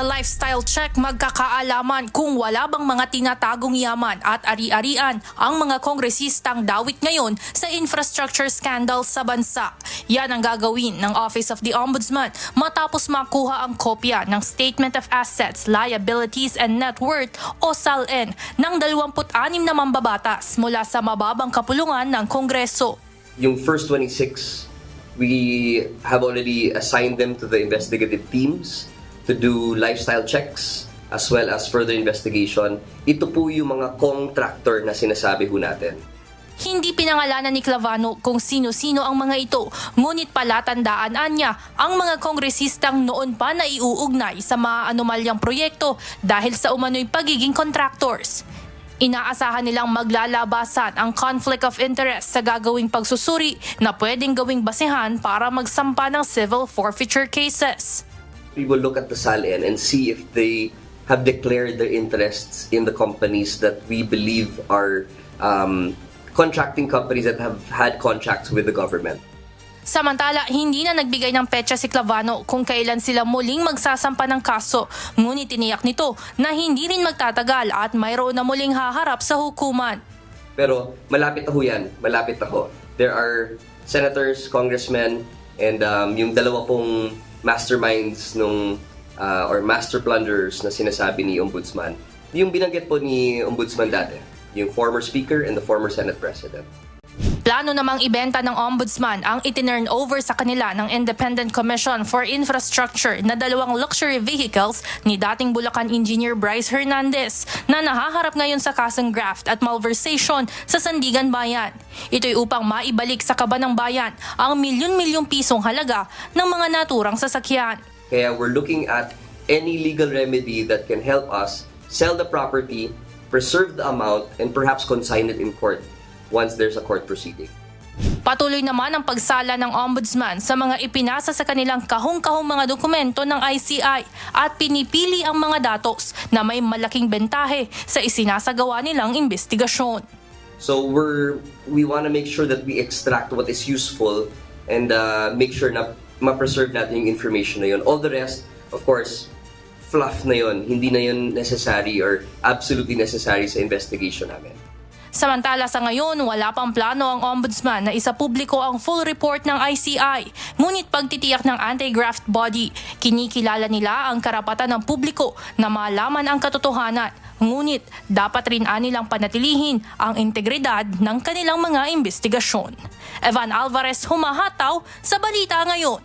sa lifestyle check, magkakaalaman kung wala bang mga tinatagong yaman at ari-arian ang mga kongresistang dawit ngayon sa infrastructure scandal sa bansa. Yan ang gagawin ng Office of the Ombudsman matapos makuha ang kopya ng Statement of Assets, Liabilities and Net Worth o SALN ng 26 na mambabatas mula sa mababang kapulungan ng Kongreso. Yung first 26, we have already assigned them to the investigative teams to do lifestyle checks as well as further investigation. Ito po yung mga contractor na sinasabi ho natin. Hindi pinangalanan ni Clavano kung sino-sino ang mga ito, ngunit palatandaan niya ang mga kongresistang noon pa na iuugnay sa mga anomalyang proyekto dahil sa umano'y pagiging contractors. Inaasahan nilang maglalabasan ang conflict of interest sa gagawing pagsusuri na pwedeng gawing basehan para magsampa ng civil forfeiture cases. We will look at the SALN and see if they have declared their interests in the companies that we believe are contracting companies that have had contracts with the government. Samantala, hindi na nagbigay ng petsa si Clavano kung kailan sila muling magsasampa ng kaso. Ngunit tiniyak nito na hindi rin magtatagal at mayroon na muling haharap sa hukuman. Pero malapit na ho yan, malapit na ho. There are senators, congressmen, and yung dalawa pong masterminds nung, or master plunderers na sinasabi ni Ombudsman. Yung binanggit po ni Ombudsman dati, yung former speaker and the former Senate President. Plano namang ibenta ng Ombudsman ang itinurn over sa kanila ng Independent Commission for Infrastructure na 2 luxury vehicles ni dating Bulacan Engineer Bryce Hernandez na nahaharap ngayon sa kasong graft at malversation sa Sandigan Bayan. Ito'y upang maibalik sa kaba ng bayan ang milyon-milyong pisong halaga ng mga naturang sasakyan. Kaya we're looking at any legal remedy that can help us sell the property, preserve the amount, and perhaps consign it in court once there's a court proceeding. Patuloy naman ang pagsala ng Ombudsman sa mga ipinasa sa kanilang kahong-kahong mga dokumento ng ICI at pinipili ang mga datos na may malaking bentahe sa isinasagawa nilang investigasyon. So we want to make sure that we extract what is useful and make sure na ma-preserve natin yung information na yun. All the rest, of course, fluff na yun. Hindi na yun necessary or absolutely necessary sa investigation namin. Samantala sa ngayon, wala pang plano ang Ombudsman na isapubliko ang full report ng ICI. Ngunit pagtitiyak ng anti-graft body, kinikilala nila ang karapatan ng publiko na malaman ang katotohanan. Ngunit dapat rin anilang panatilihin ang integridad ng kanilang mga investigasyon. Evan Alvarez, humahataw sa Balita Ngayon.